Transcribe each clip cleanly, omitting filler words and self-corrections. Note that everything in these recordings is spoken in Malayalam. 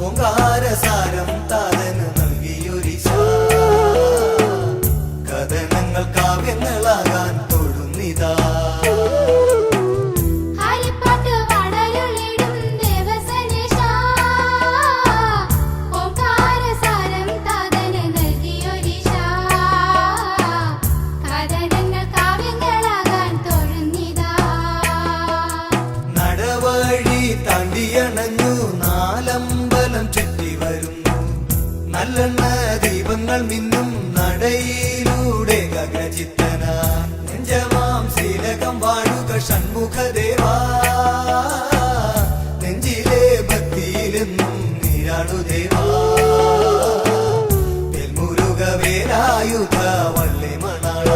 ഓങ്കാരസാരം താതന് നൽകിയൊരിശ കഥനങ്ങൾ കാവ്യങ്ങളാകാൻ തൊഴുന്നിതാ. താണ്ടിയണഞ്ഞു നാലമ്പലം ചുറ്റി വരുന്നു നല്ലെണ്ണ ദീപങ്ങൾ മിന്നും നടയിലൂടെ ഗഗനചിത്തന നെഞ്ചമാം ശീലകം വാഴുക ഷൺമുഖദേവാ നെഞ്ചിലെ ഭക്തിയിലെന്നും നീരാടുദേവാ തെൽമുരുക വേലായുധ വള്ളി മണാള.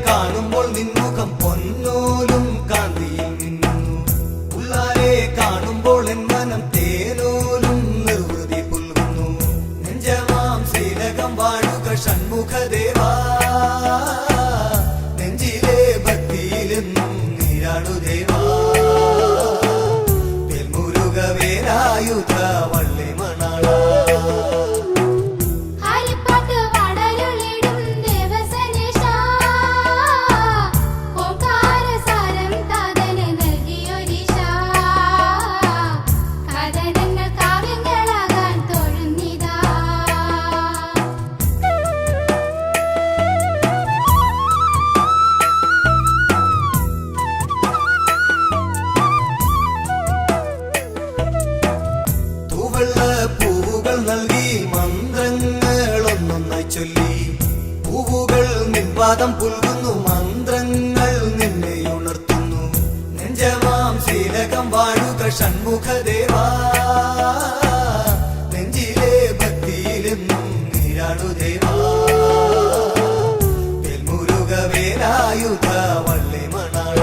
കാണുമ്പോൾ നിൻമുഖം പൊന്നോലും കാന്തിയിൽ നിന്നു ഉള്ളാരെ കാണുമ്പോൾ എൻ മനം തേനോലും നിർവൃതി പുൽകുന്നു നെഞ്ചമാം ശീലകം വാഴുക ഷൺമുഖദേവാ നെഞ്ചിലെ ഭക്തിയിലെന്നും നീരാടുദേവാ തെൽമുരുക വേലായുധ വള്ളി മണാള. പൂവുകൾ നൽകി മന്ത്രങ്ങളൊന്നൊന്നായി ചൊല്ലി പൂവുകൾ നിൻപാദം പുൽകുന്നു മന്ത്രങ്ങൾ നിന്നെ ഉണർത്തുന്നു നെഞ്ചമാം ശീലകം വാഴുക ഷൺമുഖദേവാ നെഞ്ചിലെ ഭക്തിയിലെന്നും നീരാടുദേവാ തെൽമുരുക വേലായുധ വള്ളി മണാള.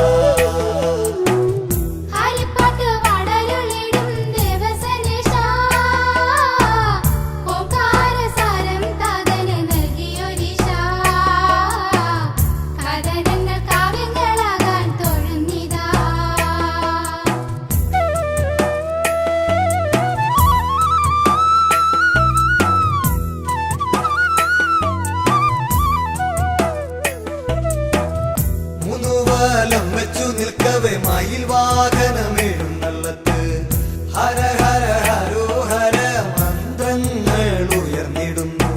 മൂന്നുവലം വെച്ചു നിൽക്കവേ മയിൽ വാഹനമെഴുന്നള്ളത്ത് ഹര ഹര ഹരോഹര മന്ത്രങ്ങൾ ഉയർന്നിടുന്നു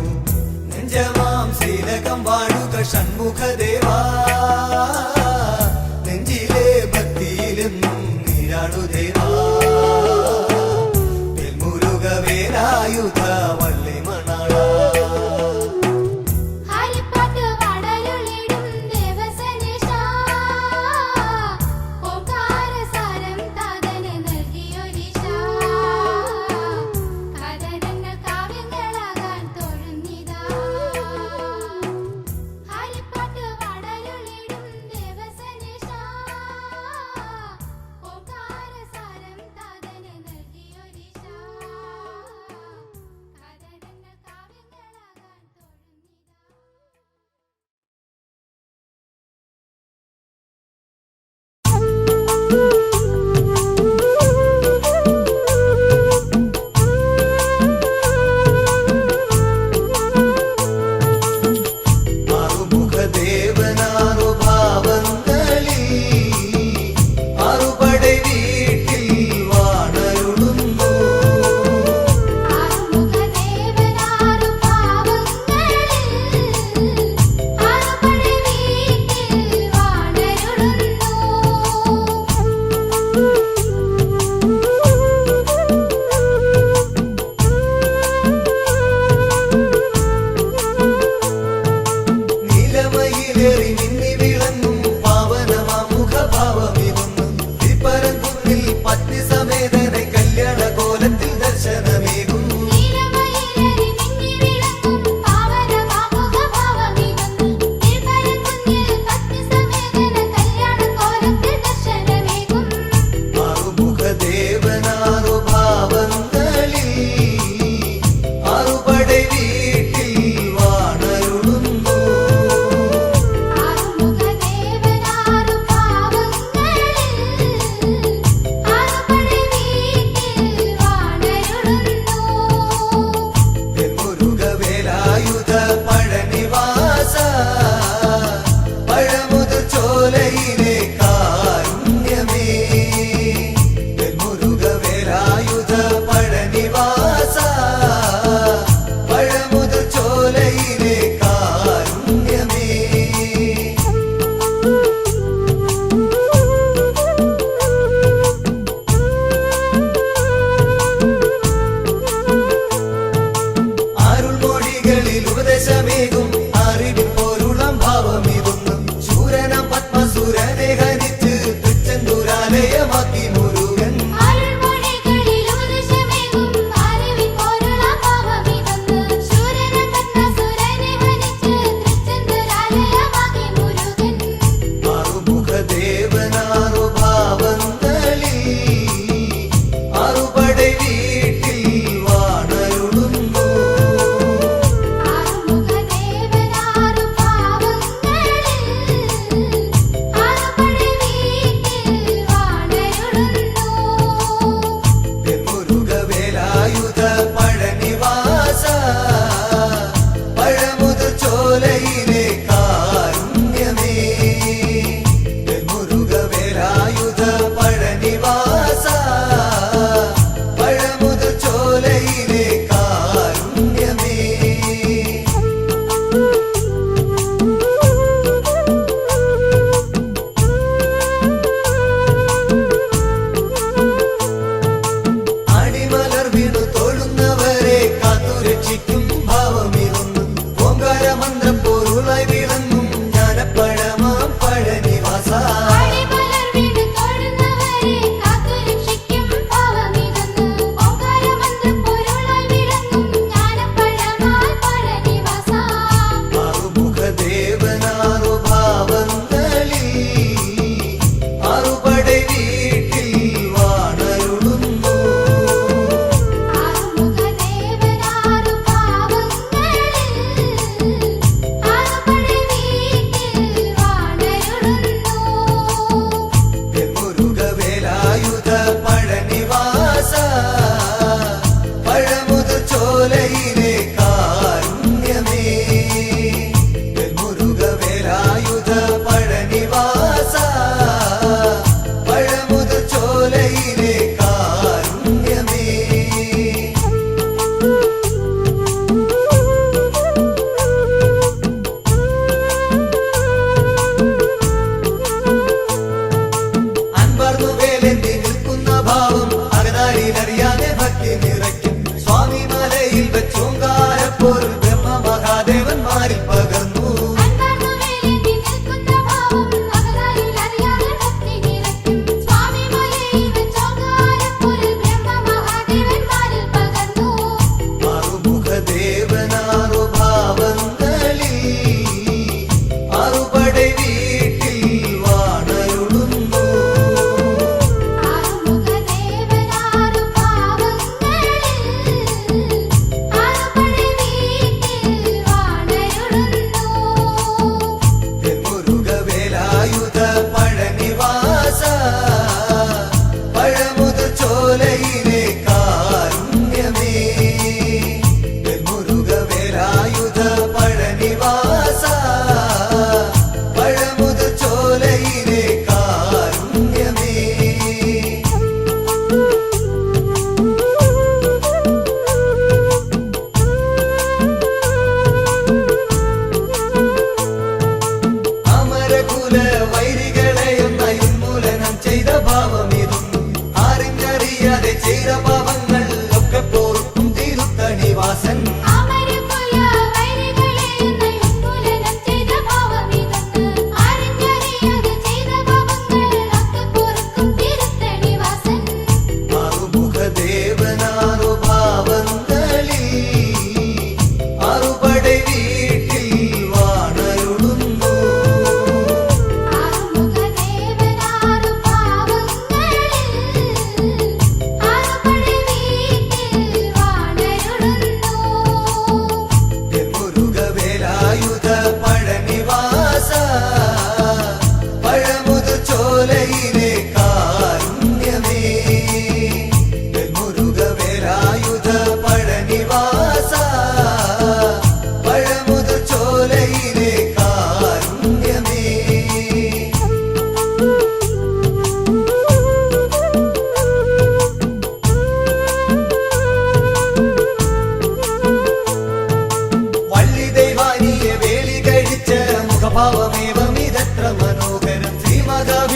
നെഞ്ചമാം ശീലകം വാഴുക ഷൺമുഖദേവാ നെഞ്ചിലെ ഭക്തിയിലെന്നും നീരാടുദേവാ തെൽമുരുക വേലായുധ വള്ളി മണാള.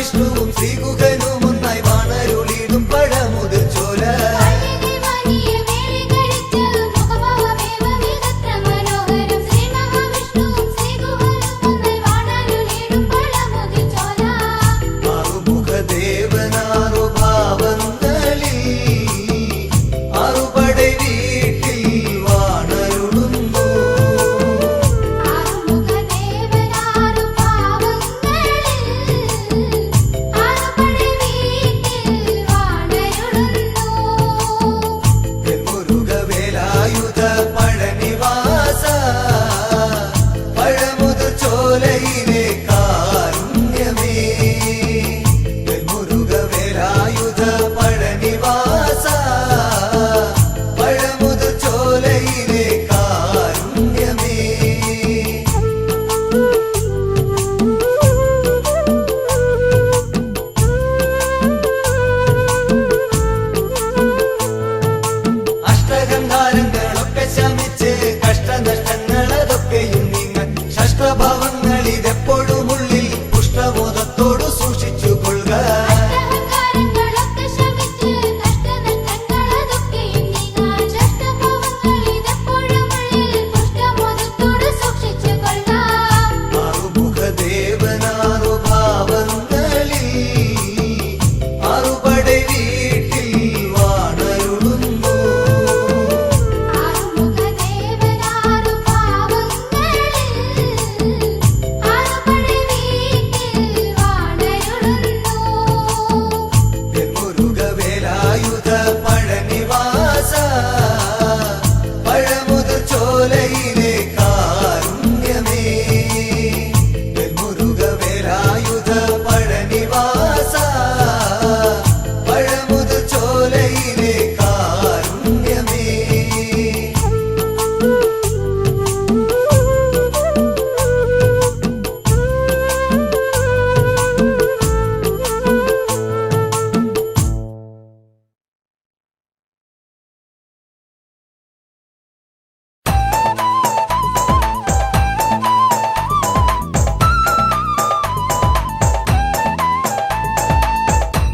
മഹാവിഷ്ണുവും ശ്രീകുഹനും ഒന്നായി വാണരുളിടും പഴമുതിർ ചോല ആറുമുഖദേവനാറു ഭാവങ്ങളിൽ ആറുപടை വീട്ടിൽ വാണരുളുന്നു മുരുകവേലായുധ പഴനിവാസ പഴമുതിർ ചോലയിലെ കാരുണ്യമേ മുരുകവേലായുധ പഴനിവാസ പഴമുതിർ ചോലയിലെ കാരുണ്യമേ അഷ്ടഗന്ധാരങ്ങളൊക്കെ ശമിച്ച് കഷ്ടനഷ്ടങ്ങളതൊക്കെയും നിങ്ങൾ ഷഷ്ടഭാവങ്ങളിതെപ്പോഴും ഉള്ളിൽ പുഷ്ടബോധത്തോടു സൂക്ഷിച്ചു കൊള്ളുക ആറുമുഖദേവനാറു ഭാവങ്ങളിൽ ആറുപടை വീട്ടിൽ വാണരുളുന്നു മുരുകവേലായുധ പഴനിവാസ പഴമുതിർ ചോലയിലെ കാരുണ്യമേ മുരുകവേലായുധ പഴനിവാസ പഴമുതിർ ചോലയിലെ കാരുണ്യമേ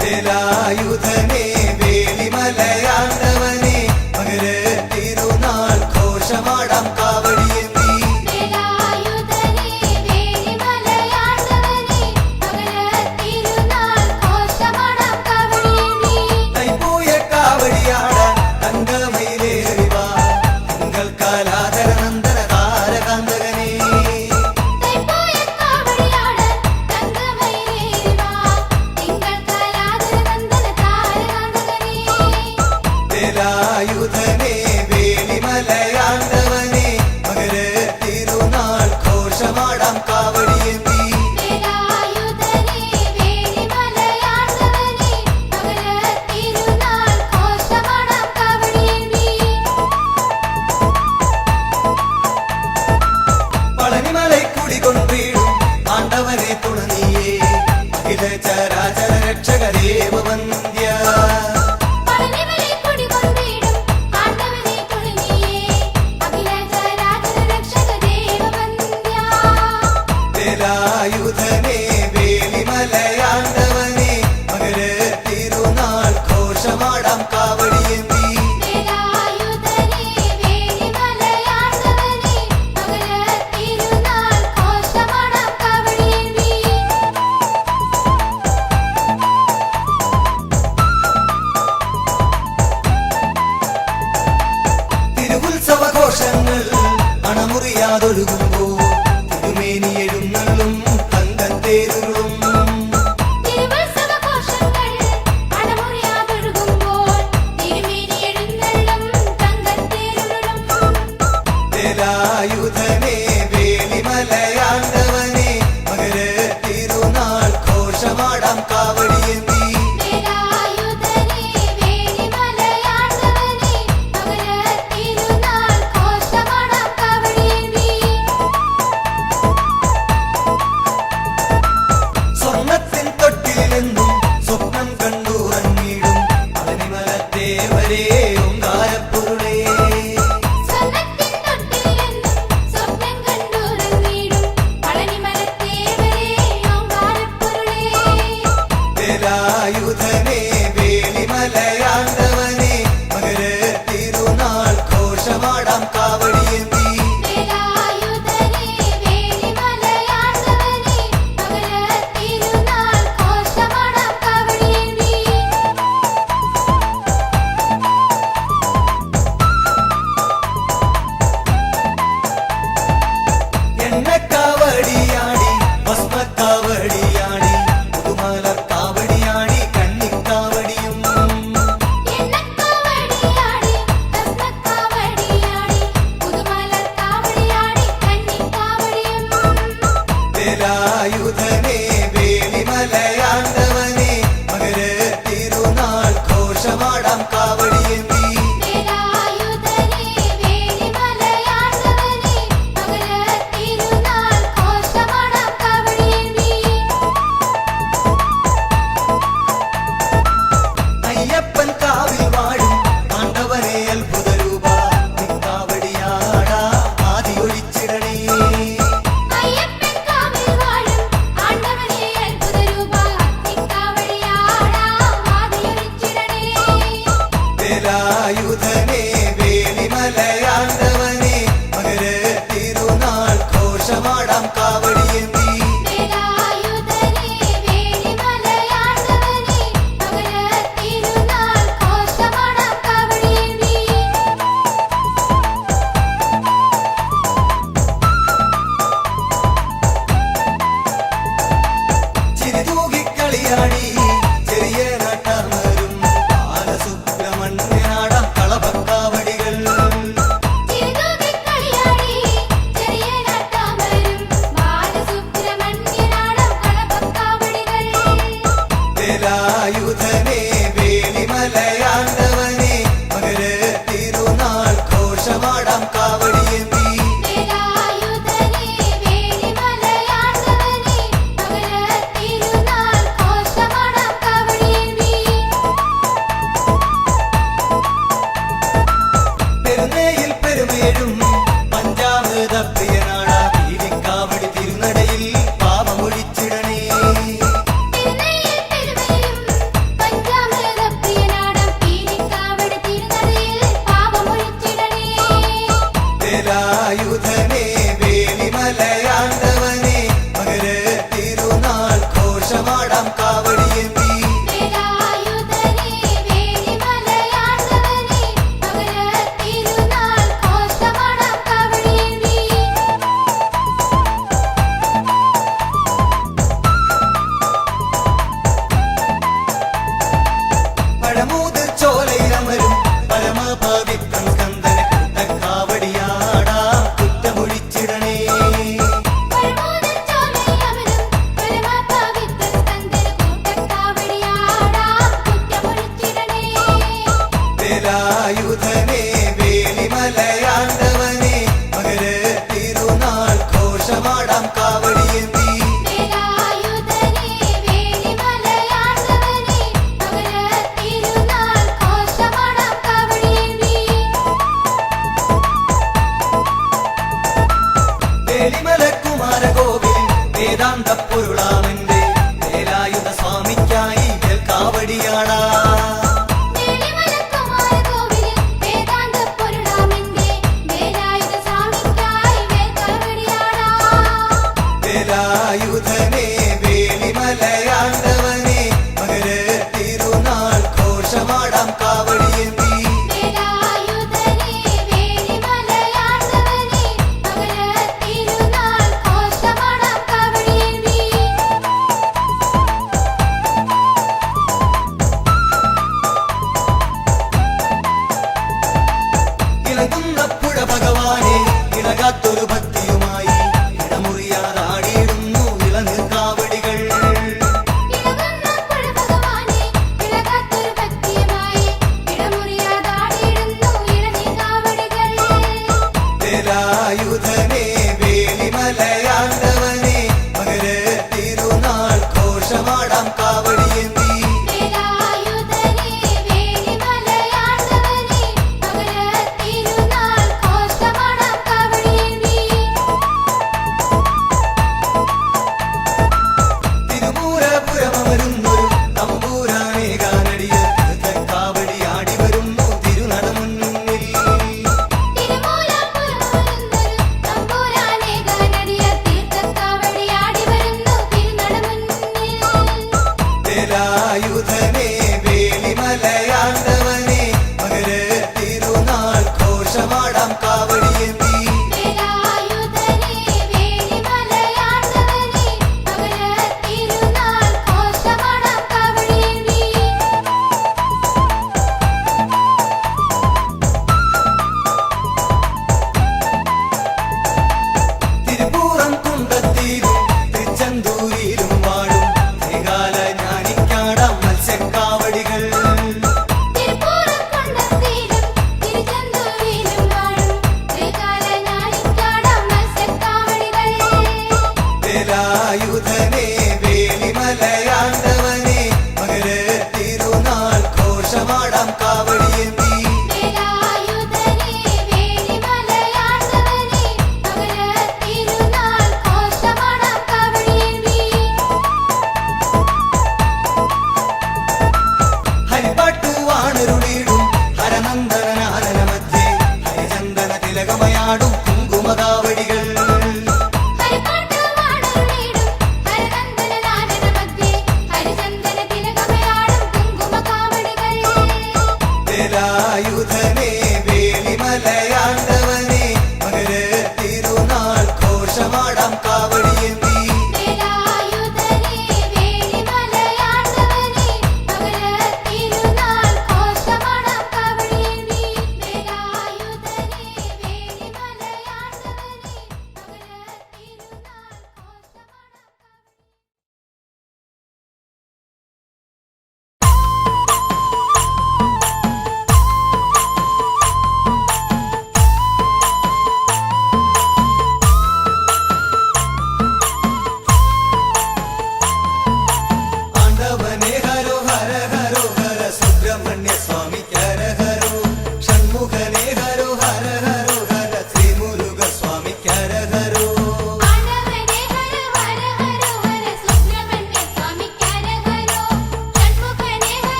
വേലായുധനെ വേലിമലയാണ്ടവനെ മകര തിരുനാൾ ഘോഷമാടാം കാവടിയേന്തി തൈപ്പൂയ കാവടിയാടാൻ തങ്കമയിലേറിവാ തിങ്കൾ കാലാധര നന്ദന താരകാന്തകനെ വേലായുധനെ വേലിമലയാണ്ടവനെ മകര തിരുനാൾ ഘോഷമാടാം കാവടിയേന്തി പളനിമലൈക്കുടി കൊണ്ടിടും ആണ്ടവനെ തുണനീയേ അഖില ചരാചര രക്ഷകരേവ വന്ദ്യ വേലായുധനെ വേലിമലയാണ്ടവനെ മകര തിരുനാൾ ഘോഷമാടാം കാവടിയേന്തി തിരുവുത്സവഘോഷങ്ങൾ അണമുറിയാതൊഴുകുമ്പോൾ തിരുമേനി എഴുന്നള്ളും തങ്കം തേരുളും വേലായുധനെ വേലിമലയാണ്ടവനെ മകര തിരുനാൾ ഘോഷമാടാം കാവടിയേന്തി ഘോഷമാടാം കാവടിയേന്തി. എണ്ണക്കാവടിയാടി ഭസ്മക്കാവടിയാടി പുതുമലർ കാവടിയാടി കന്നിക്കാവടിയും. വേലായുധനെ വേലിമലയാണ്ടവനെ മകര തിരുനാൾ ഘോഷമാടാം കാവടിയേന്തി. അയ്യപ്പൻ കാവിൽ വാഴും ആണ്ടവനെ അത്ഭുത രൂപ നിക്കാവടിയാടാ ആദിയൊഴിച്ചിടണേ. വേലായുധനെ വേലിമലയാണ്ടവനെ മകര തിരുനാൾ ഘോഷമാടാം കാവടിയേന്തി. ചിരിതൂകിക്കളിയാടി ചെറിയ നാട്ടാമരും ബാലസുബ്രഹ്മണ്യനാടാം കളഭക്കാവടികൾ. വേലായുധനെ വേലിമലയാണ്ടവനെ മകര തിരുനാൾ ഘോഷമാടാം കാവടിയേന്തി. പെരുന്നയിൽ പെരുമേഴും പഞ്ചാമൃത പ്രിയനാടാ പീലിക്കാവടി തിരുനടയിൽ പാപമൊഴിച്ചിടണേ. വേലായുധനെ വേലിമലയാണ്ടവനെ മകര തിരുനാൾ ഘോഷമാടാം കാവടിയേന്തി. പഴമൂത് ചോലയിലമരും പരമപവിത്രൻ സ്കന്ദന കൂട്ടക്കാവടിയാടാ കുറ്റമൊഴിച്ചിടണേ. വേലായുധനെ വേലിമലയാണ്ടവനെ മകര തിരുനാൾ ഘോഷമാടാം കാവടിയേന്തി. വേലിമലക്കുമാരകോവിൽ വേദാന്ത പൊരുളാമന്റെ വേലായുധ സ്വാമിക്കായി കാവടിയാടാ. വേലായുധനെ വേലിമലയാണ്ടവനെ മകര തിരുനാൾ ഘോഷമാടാം കാവടിയേന്തി. ഇളകുന്ന പുഴ ഭഗവാനെ ഇളകാത്തൊരു ഭക്തിയുമായി ഇടമുറിയാറാടിയിടുന്നു ഇളനീർ കാവടികൾ. വേലായുധനെ വേലിമലയാണ്ടവനെ മകര തിരുനാൾ ഘോഷമാടാം കാവടിയേന്തി. തിരുമൂലപുരമരുന്നൊരു തമ്പൂരാനെ കാനടിയ കാവടിയാടി വരുന്നു തിരുനടമുന്നിൽ. തിലകമയാടും കുങ്കുമകാവടികൾ വേലായുധനെ വേലിമലയാണ്ടവനെ മകര തിരുനാൾ ഘോഷമാടാം കാവടിയേന്തി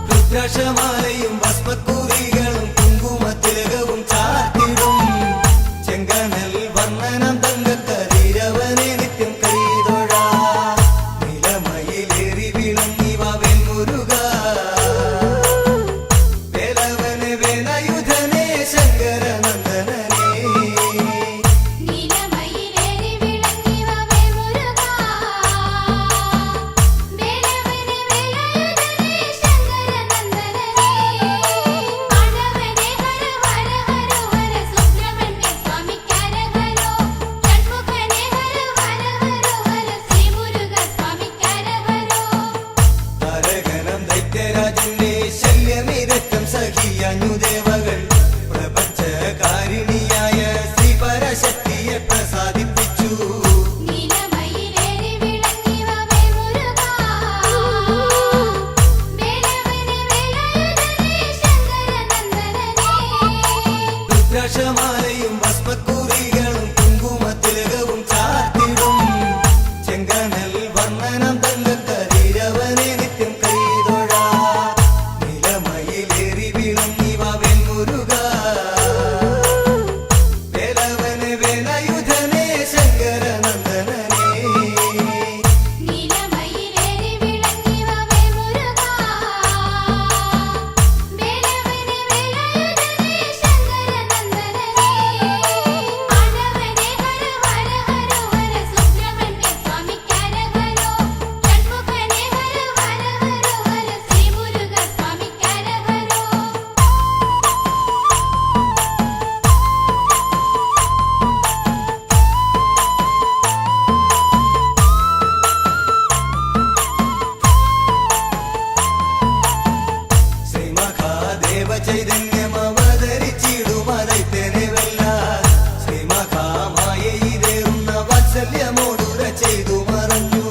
രുദ്രാക്ഷമാലയും ഭസ്മക്കൂറികളും കുങ്കുമത്തിലകവും ചാർത്തിടും ചെങ്കനൽ വർണ്ണനം തങ്കക്കതിരവനെ നിത്യം കൈതൊഴാ നിലമയിലേറി വിളങ്ങിവ വെൺമുരുക വേലവനെ വേലയുധനെ ശങ്കരനന്ദനനെ രാജന്റെ ശല്യമിരക്കം സഖിയഞ്ഞു ദേവകൾ പ്രപഞ്ചകാരിണിയായ ശ്രീ പരശക്തിയെ പ്രസാദിപ്പിച്ചു രുദ്രാക്ഷമാലയും ഭസ്മക്കൂറികളും കുങ്കുമത്തിലകവും ചാർത്തിടും ചെങ്കനൽ വർണ്ണനം തങ്കക്കതിരവനെ നിത്യം കൈതൊഴാ നിലമയിലേറി വിളങ്ങിവ വെൺമുരുക വേലവനെ വേലയുധനെ ശങ്കരനന്ദനനെ ചൈതന്യം അവതരിച്ചിടുമതൈത്തനെ വെല്ല ശ്രീമഹാമായ ഇതേറുന്ന വാത്സല്യമോടുര ചെയ്തു മറഞ്ഞു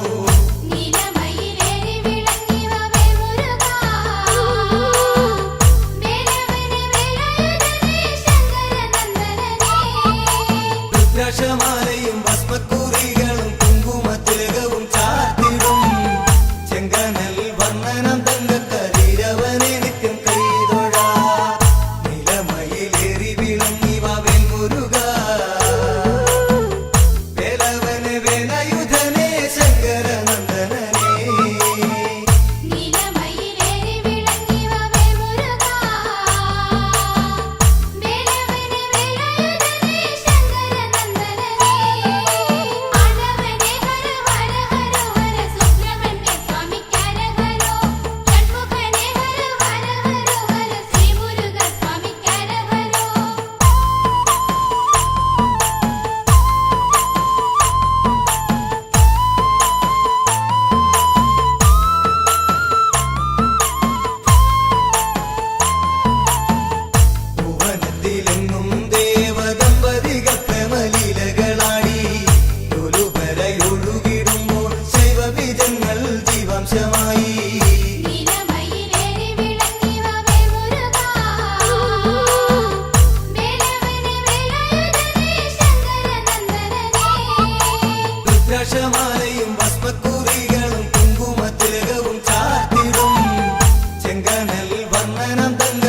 രുദ്രാക്ഷമാലയും ഭസ്മക്കൂറികളും കുങ്കുമത്തിലകവും ചാർത്തിടും ചെങ്കനൽ വർണ്ണനം തങ്കക്കതിരവനെ നിത്യം കൈതൊഴാ നിലമയിലേറി വിളങ്ങിവ വെൺമുരുക വേലവനെ വേലയുധനെ ശങ്കരനന്ദനനെ രുദ്രാക്ഷമാലയും ഭസ്മക്കൂറികളും കുങ്കുമത്തിലകവും ചാർത്തിടും ചെങ്കനൽ വർണ്ണനം തങ്ക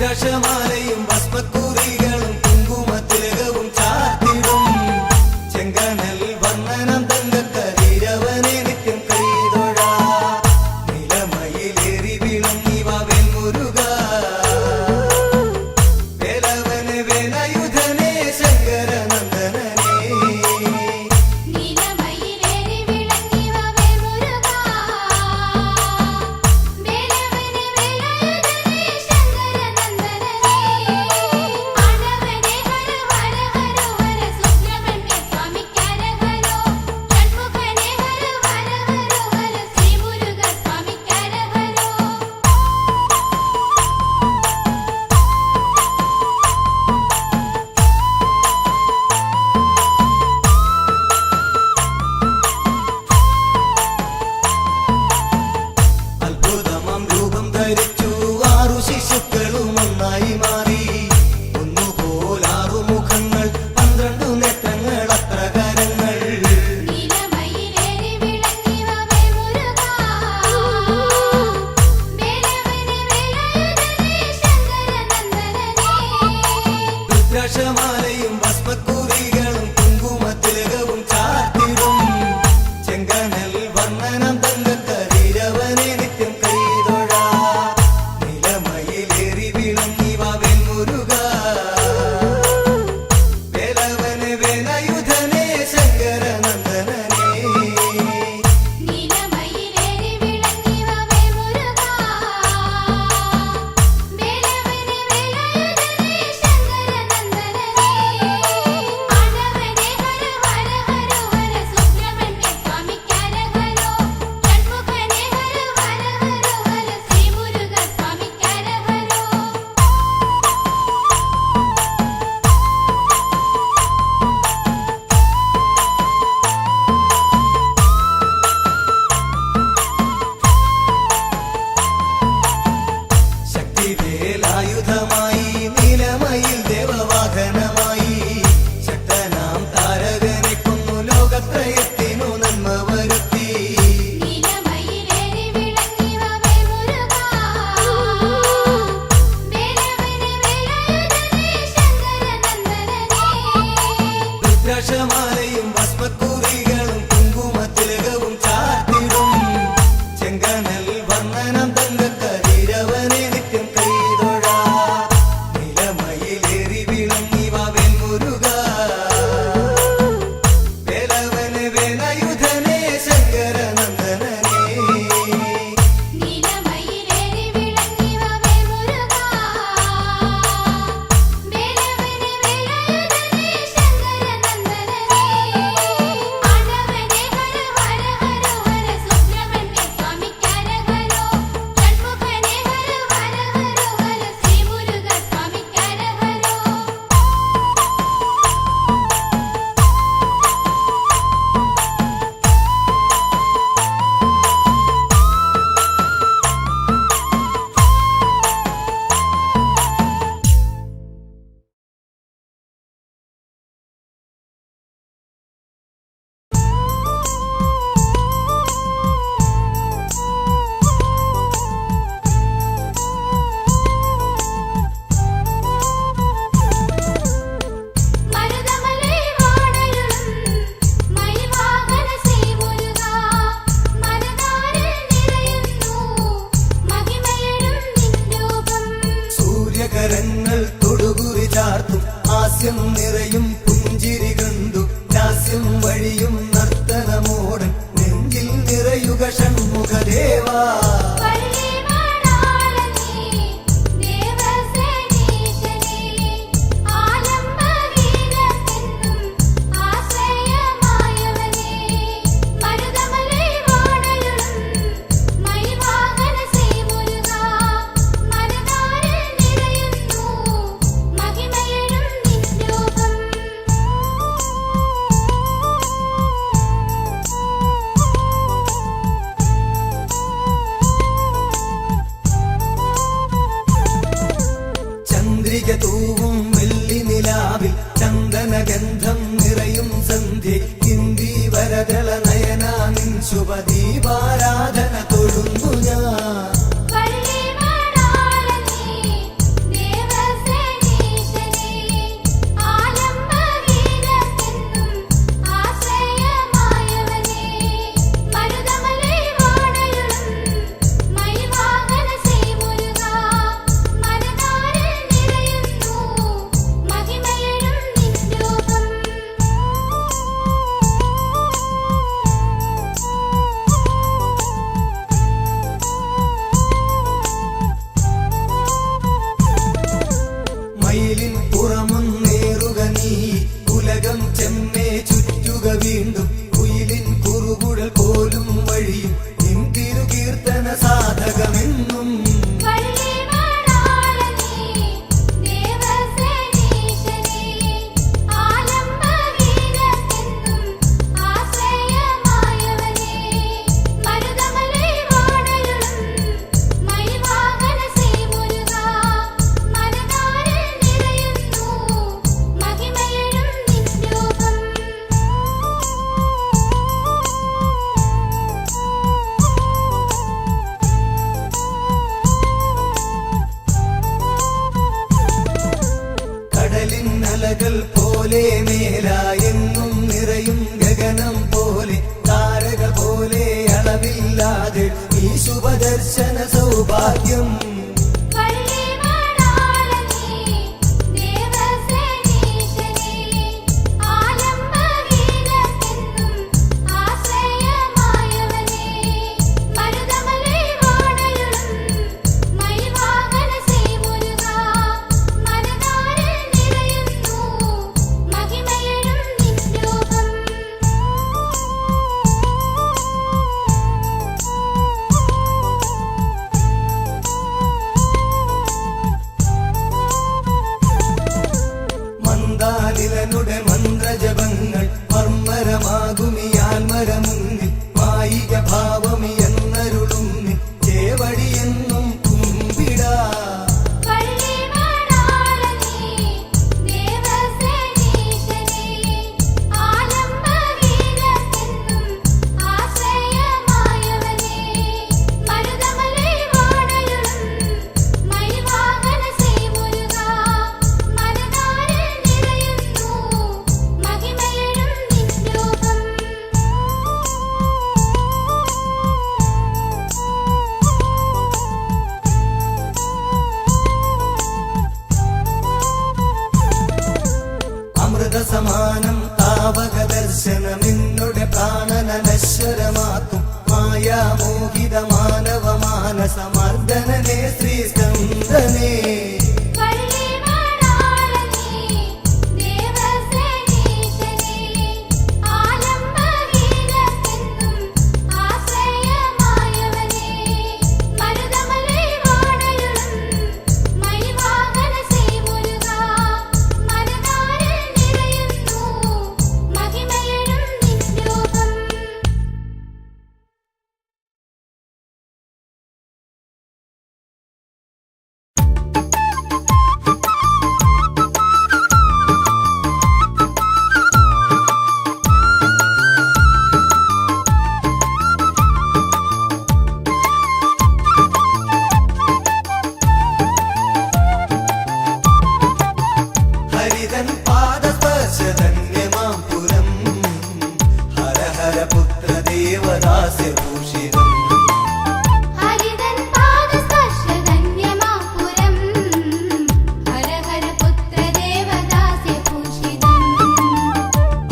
രുദ്രാക്ഷമാലയും ഭസ്മക്കുറികളും കുങ്കുമത്തിലകവും ചാർത്തിടും ചെങ്കനൽ വന്ദനം തങ്കക്കതിരവനെ നിത്യം കൈതൊഴ നിലമയിലേറി വിളങ്ങി വാവേൽ മുരുക വേലവനെ വേലായുധനെ ശങ്കരനന്ദനനെ രുദ്രാക്ഷമാലയും ഭസ്മക്കുറികളും കുങ്കുമത്തിലകവും ചാർത്തിടും ചെങ്കനൽ വന്ദനം തങ്കക്കതിരവനെ നിത്യം കൈതൊഴ നിലമയിലേറി വിളങ്ങി വാവേൽ മുരുക വേലവനെ വേലായുധനെ ശങ്കരനന്ദനനെ വേലായുധമായി നീലമയിൽ ദേവവാഹനമായി ശക്തനാം താരകനെ കൊന്നു ലോകത്രയത്തിനു നന്മ വരുത്തി രുദ്രാക്ഷമാലയും ഭസ്മക്കുറികളും കുങ്കുമത്തിലകവും ചാർത്തിടും ചെങ്കനൽ വന്ദനം തങ്കക്കതിരവനെ നിത്യം കൈതൊഴ നിലമയിലേറി വിളങ്ങി വാവേൽ മുരുക വേലവനെ വേലായുധനെ ശങ്കരനന്ദനനെ കരങ്ങൾ തൊടുകുറി ചാർത്തും ഹാസ്യം നിറയും പുഞ്ചിരി കണ്ടു ലാസ്യം വഴിയും നർത്തനമോടൻ നെഞ്ചിൽ നിറയുക ഷൺമുഖദേവാ തൂവും വെള്ളി നിലാവിൽ ചന്ദനഗന്ധം നിറയും സന്ധ്യ ഇന്ദി വരദള നയന നിൻ ശുഭദീപാരാധന തൊഴുന്നു ഞാൻ കടലുകൾ പോലെ മേലായെങ്ങും നിറയും ഗഗനം പോലെ താരകൾ പോലെ അളവില്ലാതെ ഈ ശുഭദർശന സൗഭാഗ്യം മന്ത്രജപങ്ങൾ മർമ്മരമാകുമിയാൽമരമുന്നിൽ മായിക ഭാവമി എന്നരുളുന്നി ചേവടിയെന്നും കുമ്പിടാ സമാനം താവക ദർശനമെന്നുടെ പ്രാണനശ്വരമാക്കും മായാമോഹിത മാനവ മാനസമർദ്ദനനെ ശ്രീസ്കന്ദനേ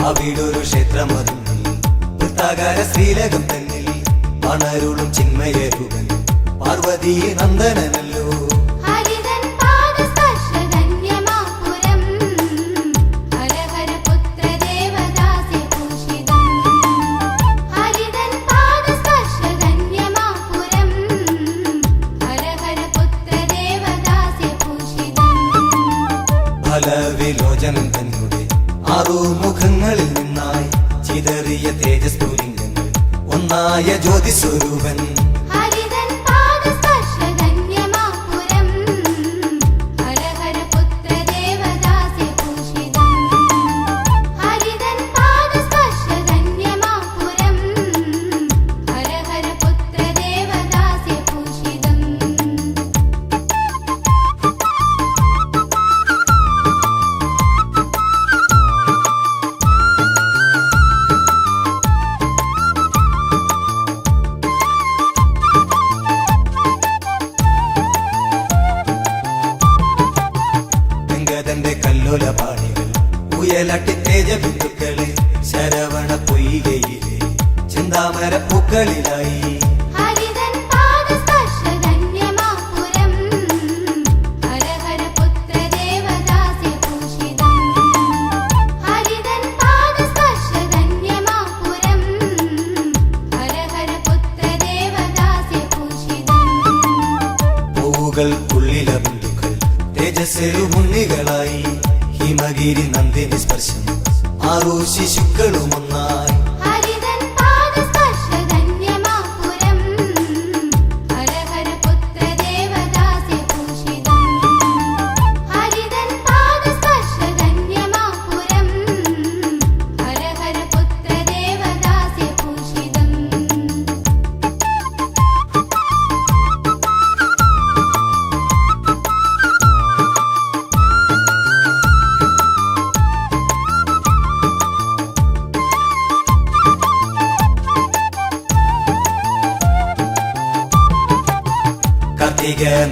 അവിടൊരു ക്ഷേത്രമതിൽ വൃത്താകാര ശ്രീലകം തന്നിൽ പണരുളും ചിന്മയരുകൻ പാർവതീ നന്ദനല്ലോ ഫലവിലോചനം തന്നെ ആറുമുഖങ്ങളിൽ നിന്നായി ചിതറിയ തേജസ്ഫുലിംഗങ്ങൾ ഒന്നായ ജ്യോതിസ്വരൂപൻ കല്ലോലപാണികൾ ഉയലട്ടി തേജബിന്ദുക്കളെ ശരവണ പൊയ്കയിലെ ചിന്താമര പൂക്കളിലായി പൂവുകൾ ഉള്ളില ബിന്ദുക്കൾ തേജസ്സെരുമുണ്ണികളായി ഹിമഗിരി നന്ദിനി സ്പർശം ആറു ശിശുക്കളുമൊന്നായി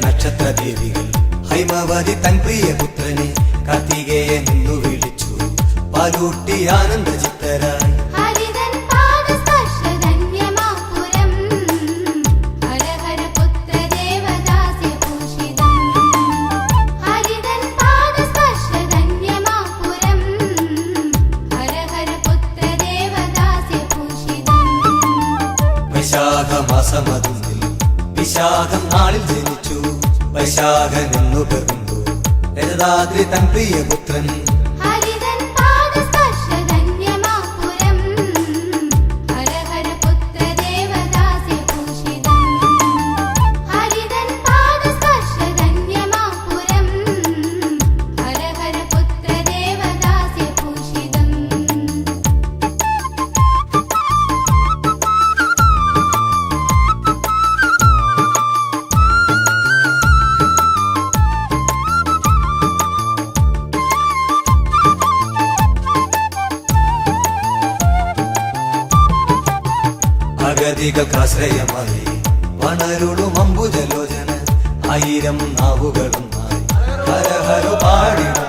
നക്ഷത്ര ദേവികൾ ഹൈമവതി തൻ പ്രിയപുത്രനെ കാർത്തികേയൻ എന്നു വിളിച്ചു പാലൂട്ടി ആനന്ദ ചിത്തരായി. വൈശാഖമാസമതിൽ വിശാഖം നാളിൽ ജനിച്ചു വൈശാഖൻ എന്നു പിറന്നു രജതാദ്രി തൻ പ്രിയപുത്രൻ. അഗതികൾക്കാശ്രയമായി വണരുളും അംബുജലോചന 1000 നാവുകളുമായി ഹര ഹര പാടിടും.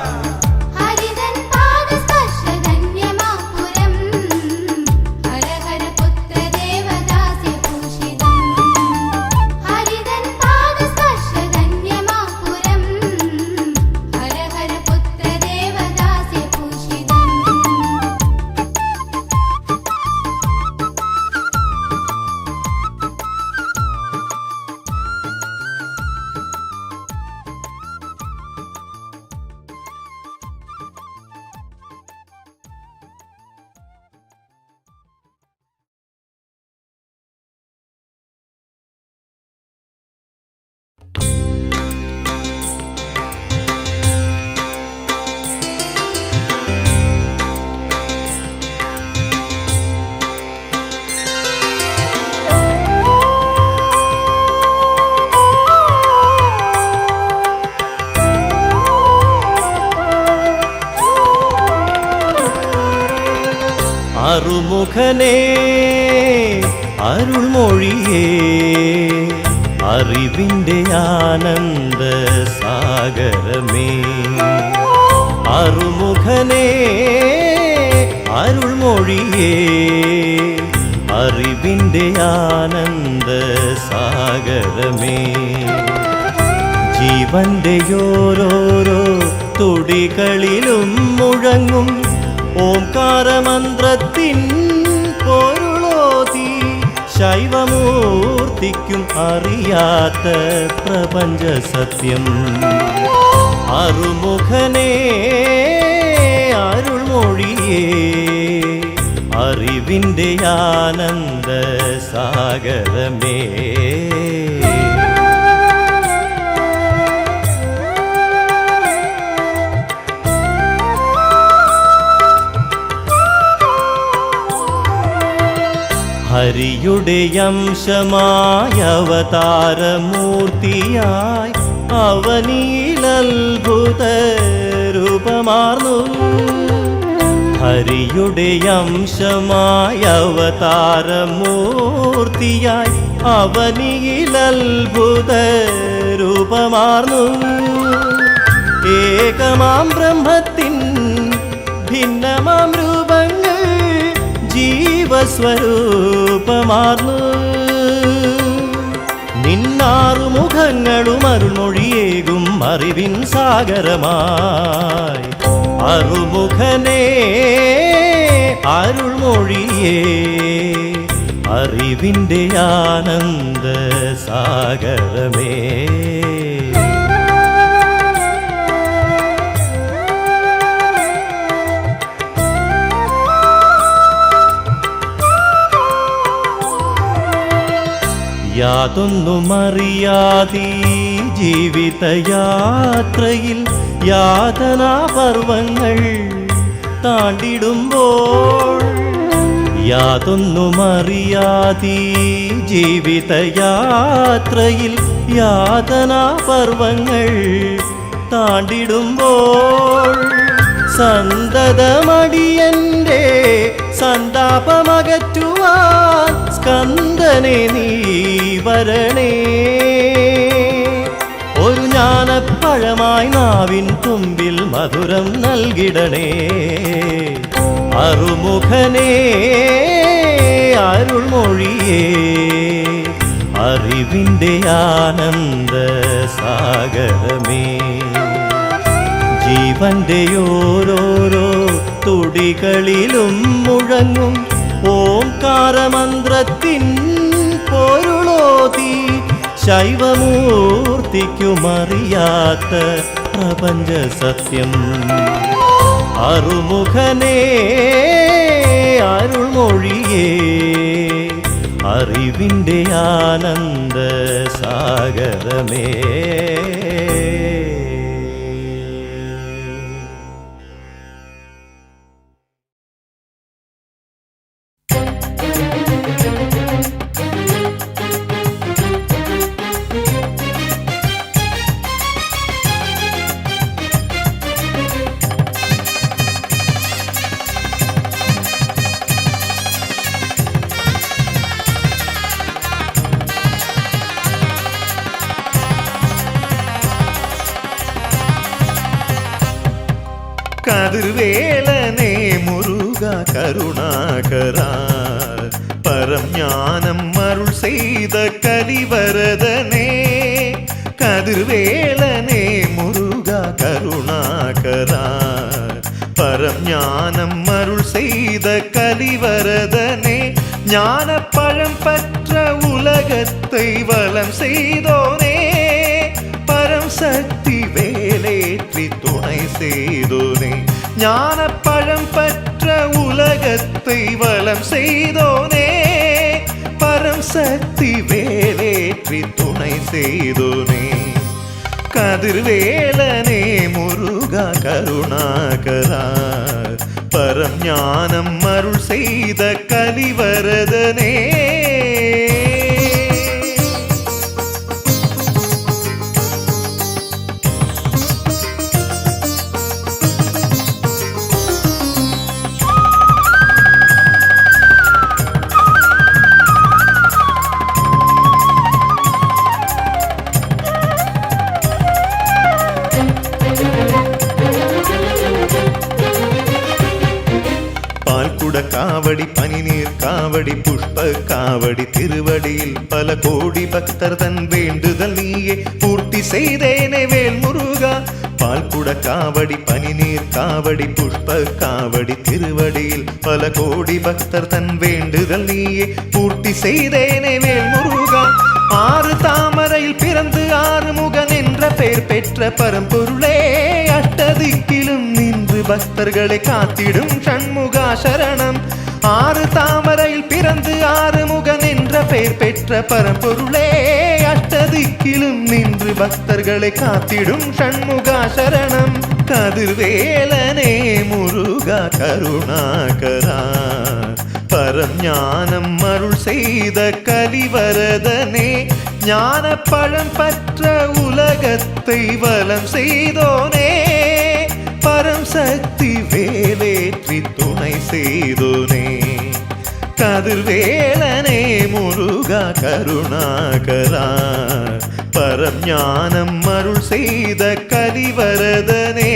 അറുമുഖനേ അരുൾമൊഴിയേ അറിവിൻ്റെ ആനന്ദ സാഗരമേ. അറുമുഖനേ അരുൾമൊഴിയേ അറിവിൻ്റെ ആനന്ദ സാഗരമേ. ജീവന്റെ ഓരോരോ തുടികളിലും മുഴങ്ങും ഓംകാരമന്ത്രത്തിൻ പൊരുളോതി ശൈവമൂർത്തിക്കും അറിയാത്ത പ്രപഞ്ച സത്യം. അറുമുഖനേ അരുൾമൊഴിയേ അറിവിൻ്റെ ആനന്ദ സാഗരമേ. ഹരിയുടെ അംശമായ അവതാരമൂർത്തിയായി അവനിൽ അത്ഭുത രൂപമാർന്നു. ഹരിയുടെ അംശമായ അവതാരമൂർത്തിയായി അവനിൽ അത്ഭുത രൂപമാർന്നു. ഏകമാം ബ്രഹ്മത്തിൻ ഭിന്നമാം രൂപങ്ങൾ ജീവസ്വരൂപമാർന്നു. നിന്നാറു മുഖങ്ങളും അരുൾമൊഴിയേകും അറിവിൻ സാഗരമായി. അറുമുഖനേ അരുൾമൊഴിയേ അറിവിൻ്റെ ആനന്ദ സാഗരമേ. യാതൊന്നുമറിയാതീ ജീവിതയാത്രയിൽ യാതനാപർവങ്ങൾ താണ്ടിടുമ്പോൾ. യാതൊന്നുമറിയാതീ ജീവിതയാത്രയിൽ യാതനാപർവങ്ങൾ താണ്ടിടുമ്പോൾ. സന്തതമടിയന്റെ സന്താപമകറ്റുവാൻ സ്കന്ദനെ നീ വരണേ. ജ്ഞാനപ്പഴമായി നാവിൻ തുമ്പിൽ മധുരം നൽകിടണേ. അറുമുഖനേ അരുൾമൊഴിയേ അറിവിൻ്റെ ആനന്ദ സാഗരമേ, ജീവന്റെ ഓരോരോ തുടികളിലും മുഴങ്ങും ഓംകാരമന്ത്രത്തിൻ പൊരുളോതി ശൈവമൂർത്തിക്കുമറിയാത്ത പ്രപഞ്ച സത്യം. അറുമുഖനേ അരുൾമൊഴിയേ അറിവിൻ്റെ ആനന്ദ സാഗരമേ. കതിർവേലനേ മുരുക കരുണാകരാ, பரம் ஞானம் அருள் செய்த கலிவரதனே. கதிர்வேலனே முருகா கருணாகரா, பரம் ஞானம் அருள் செய்த கலிவரதனே. ஞான பழம் பற்ற உலகத்தை வலம் செய்தோனே, பரம் சக்தி வேலேற்றி துணை செய்தோனே. ஞான பழம் பற்ற உலகத்தை வலம் செய்தோனே, பரம் சக்தி வேலேற்றி துணை செய்தோனே. கதிர்வேலனே முருகா கருணாகரா, பரம் ஞானம் அருள் செய்த கலிவரதனே. காவடி பனிநீர் காவடி புஷ்ப காவடி திருவடியில் பல கோடி பக்தர் தன் வேண்டுதல் நீயே பூர்த்தி செய்தேனே வேல் முருகா. பால்குட காவடி பனிநீர் காவடி புஷ்ப காவடி திருவடியில் பல கோடி பக்தர் தன் வேண்டுதல் நீயே பூர்த்தி செய்தேனே வேல் முருகா. ஆறு தாமரையில் பிறந்து ஆறுமுகன் என்ற பெயர் பெற்ற பரம்பொருளே, அஷ்டதிக்கிலும் நின்று பக்தர்களை காத்திடும் ஷண்முகா சரணம். ஆறு தாமரையில் பிறந்து ஆறுமுகன் என்ற பெயர் பெற்ற பரம்பொருளே, அஷ்டதிக்கிலும் நின்று பக்தர்களை காத்திடும் ஷண்முகா சரணம். கதிர்வேலனே முருகா கருணாகரா, பரம் ஞானம் அருள் செய்த கலிவரதனே. ஞான பழம் பற்ற உலகத்தை வலம் செய்தோனே, பரம் சக்தி வேலேற்றி துணை செய்தோனே. கதிர்வேலனே முருகா கருணாகரா, பரம் ஞானம் அருள் செய்த கலிவரதனே.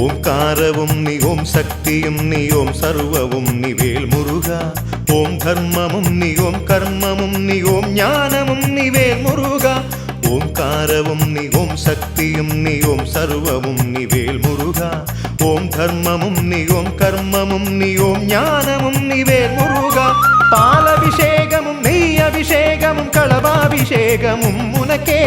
ஓம்காரவும் நீ, ஓம் சக்தியும் நீ, ஓம் சர்வவும் நீ வேல் முருகா. ஓம் தர்மமும் நீ, ஓம் கர்மமும் நீ, ஓம் ஞானமும் நீ வேல் முருகா. ஓம்காரவும் நீ, ஓம் சக்தியும் நீ, ஓம் சர்வவும் நீ வேல் முருகா. ஓம் தர்மமும் நீ, ஓம் கர்மமும் நீ, ஓம் ஞானமும் நீ வேல் முருகா. பாலபிஷேகமும் நெய் அபிஷேகமும் களபாபிஷேகமும் உனக்கே,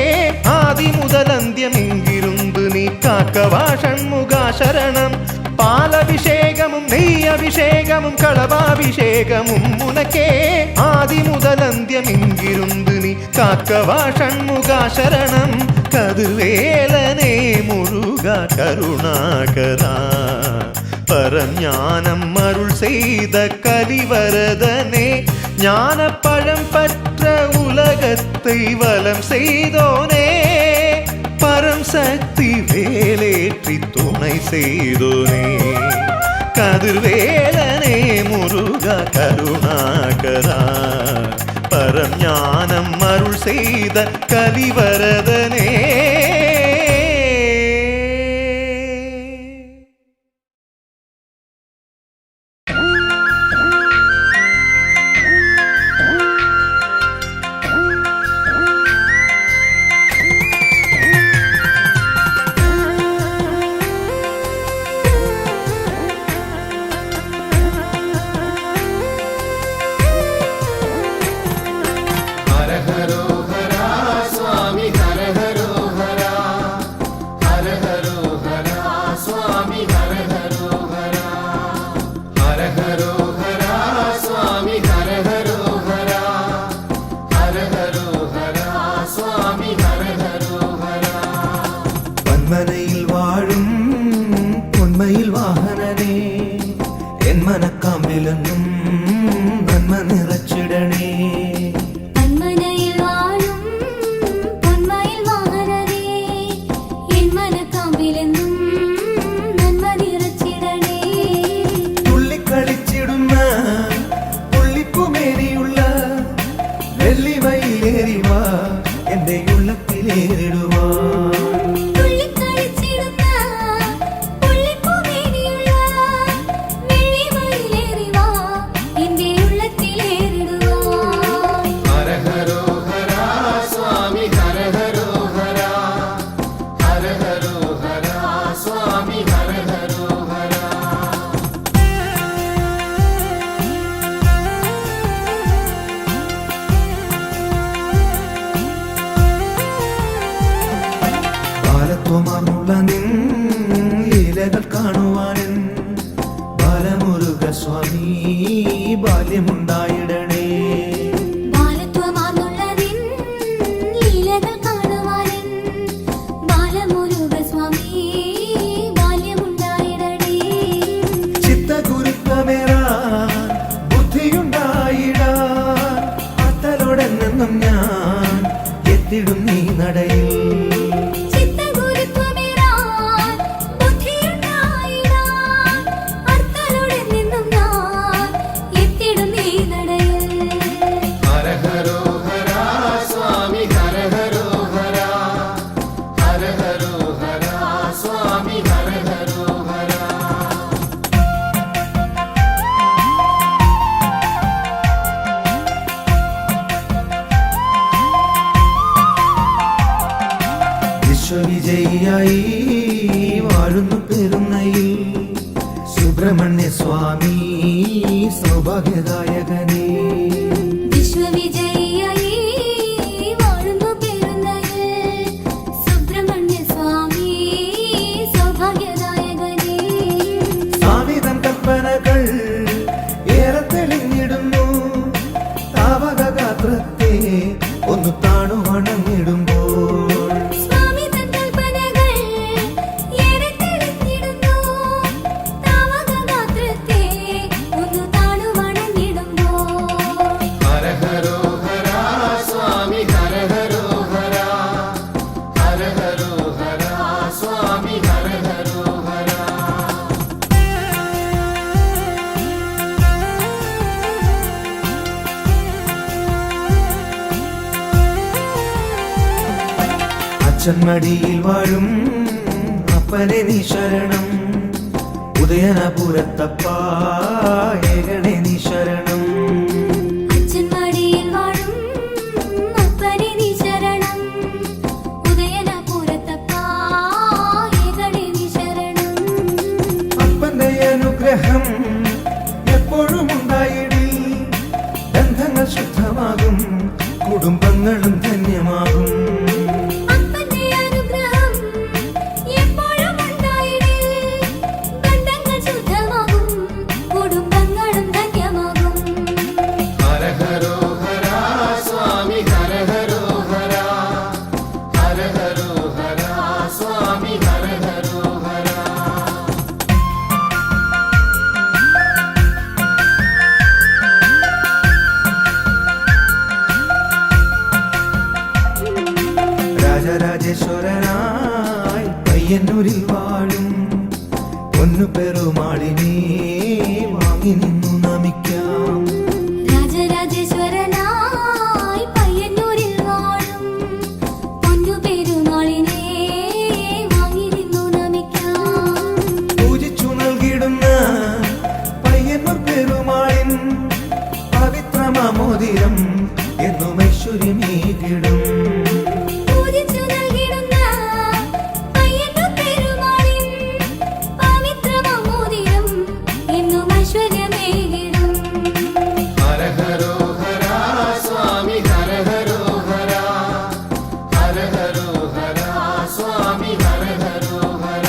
ஆதி முதல் அந்தியம் இங்கிருந்து நீ காக்கவா ஷண்முகா சரணம். பாலபிஷேகமும் நெய் அபிஷேகமும் களபாபிஷேகமும் உனக்கே, ஆதி முதல் அந்தியம் இங்கிருந்து நீ காக்கவா ஷண்முகா சரணம். கதிர்வேலனே முருகா கருணாகரா, பரஞானம் அருள் செய்த கலிவரதனே ஞானப்பழம் பற்ற உலகத்தை வலம் செய்தோனே பரம் சக்தி வேலேற்றி துணை செய்தோனே கதிர்வேலனே முருகா கருணாகரா பரம் ஞானம் அருள் செய்த கலிவரதனே மனையில் வாழும் பொன்மையில் வாகனனே என் மனக்காம்பிலும் நன்ம நிறச்சிடனே மண்மனையில் வாழும் பொன்மையில் வாகனனே என் மனக்காம்பிலும் நன்ம நிறச்சிடனே துள்ளி களிச்சிடும் புள்ளிப்பு மேரியுள்ள வெள்ளி மயில் ஏறிவா എന്റെ ഉള്ളത്തിൽ ഏറിടുവാ ലീലകൾ കാണുവാനും ബാലമുരുക സ്വാമി ബാല്യമുണ്ടായിടണേ ലീലകൾ കാണുവാനും ബാലമുരുക സ്വാമി ബാല്യമുണ്ടായിടണേ ചിത്തഗുരുത്വമേറാൻ ബുദ്ധിയുണ്ടായിടാൻ അത്തലോടെന്നും ഞാൻ എത്തിടും നീ നടയിൽ വിശ്വവിജയിയായി വാഴുന്നു പെരുന്നയിൽ സുബ്രഹ്മണ്യ സ്വാമി സൗഭാഗ്യദായകനേ വിശ്വവിജയിയായി വാഴുന്നു പെരുന്നയിൽ സുബ്രഹ്മണ്യ സ്വാമി സൗഭാഗ്യദായകനേ സ്വാമിതൻ കൽപ്പനകൾ ഏറെ തെളിഞ്ഞിടുന്നു താവകഗാത്രത്തെ ഒന്ന് താണു വണങ്ങിടുമ്പോൾ അച്ഛന്മടിയിൽ വാഴും അപ്പനെ നീ ശരണം ഉദയനപുരത്തപ്പ ഏകണേ നീ ശരണം അച്ഛന്മടിയിൽ വാഴും അപ്പനെ നീ ശരണം ഉദയനപുരത്തപ്പ ഏകണേ നീ ശരണം അപ്പന്റെ അനുഗ്രഹം എപ്പോഴും ഉണ്ടായിടി ബന്ധങ്ങൾ ശുദ്ധമാകും കുടുംബങ്ങളും ധന്യമാകും പെരുമാളിനെ വാങ്ങി നിന്നു നമിക്കാം. രാജരാജേശ്വരനായി പയ്യന്നൂരിൽ വാഴും പൊന്നു പെരുമാളിനെ വാങ്ങി നിന്നു നമിക്കാം. പൂജിച്ചു നൽകിടുന്ന പയ്യന്നൂർ പെരുമാളിൻ പവിത്രമാമോദിരം എന്നും ഐശ്വര്യമേകിടും. പൂജിച്ചു നൽകിടുന്ന പയ്യന്നൂർ പെരുമാളിൻ പവിത്രമാമോദിരം എന്നും ഐശ്വര്യമേകിടും. ഹര ഹരോ ഹര സ്വാമി ഹര ഹരോ ഹര ഹര ഹരോ ഹര സ്വാമി ഹര ഹരോ ഹര.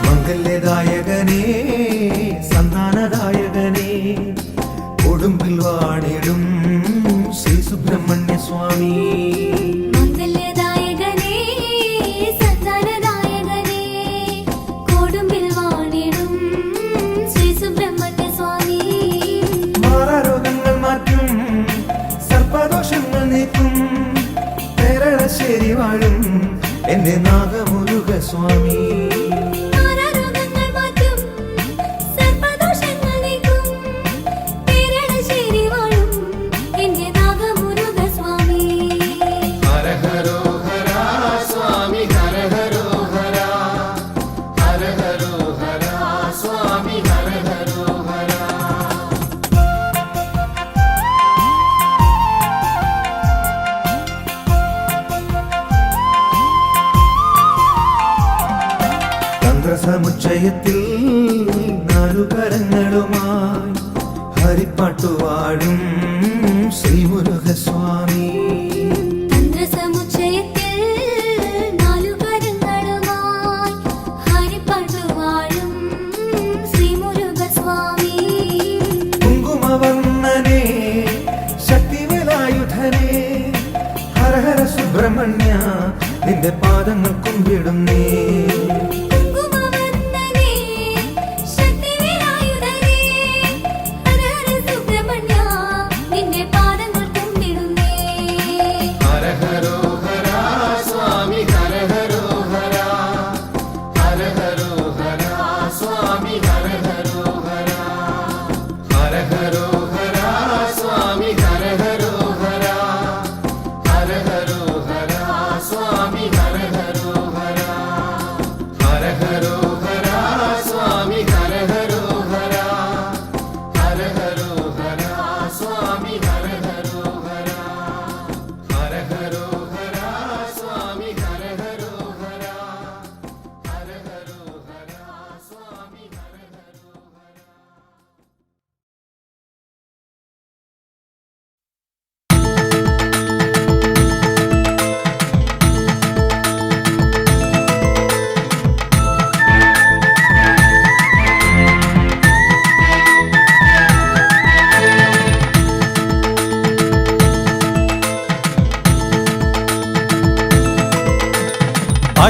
മംഗല്യദായകനേ സന്താനദായകനേ കൊടുമ്പിൽ വാണിടും ശ്രീ സുബ്രഹ്മണ്യ സ്വാമി. മംഗല്യദായകനേ സന്താനദായകനേ കൊടുമ്പിൽ വാണിടും ശ്രീ സുബ്രഹ്മണ്യ സ്വാമി. മാറാരോഗങ്ങൾ മാറ്റും സർപ്പദോഷങ്ങൾ നീക്കും പേരളശ്ശേരി വാഴും എന്റെ നാഗമുരുക സ്വാമി. മാറാരോഗങ്ങൾ മാറ്റും സർപ്പദോഷങ്ങൾ നീക്കും പേരളശ്ശേരി വാഴും എന്റെ നാഗമുരുക സ്വാമി. ഹര ഹരോ ഹര സ്വാമി ഹര ഹരോ ഹര ഹര ഹരോ ഹര സ്വാമി ഹര ഹരോ ഹര. തന്ത്രസമുച്ചയത്തിൽ നാലുകരങ്ങളുമായി ഹരിപ്പാട്ടുവാഴും ശ്രീമുരുകസ്വാമി. തന്ത്രസമുച്ചയത്തിൽ നാലുകരങ്ങളുമായി ഹരിപ്പാട്ടു വാഴും ശ്രീ മുരുകസ്വാമി. കുങ്കുമവർണ്ണനേ ശക്തിവേലായുധനേ ഹര ഹര സുബ്രഹ്മണ്യ നിന്റെ പാദങ്ങൾ കുമ്പിടുന്നേ. കുങ്കുമവർണ്ണനേ ശക്തിവേലായുധനേ ഹര ഹര സുബ്രഹ്മണ്യ നിന്റെ പാദങ്ങൾ കുമ്പിടുന്നേ. ഹര ഹരോ ഹര സ്വാമി ഹര ഹരോ ഹര ഹര ഹരോ ഹര സ്വാമി ഹര ഹരോ ഹര ഹര ഹരോ ഹര സ്വാമി ഹര ഹരോ ഹര ഹര ഹരോ ഹര സ്വാമി ഹര ഹരോ ഹര ഹര ഹരോ ഹര സ്വാമി ഹര ഹരോ ഹര ഹര ഹരോ ഹര സ്വാമി ഹര ഹരോ ഹര ഹര ഹരോ ഹര സ്വാമി ഹര ഹരോ ഹര ഹര ഹരോ ഹര സ്വാമി ഹര ഹരോ ഹര.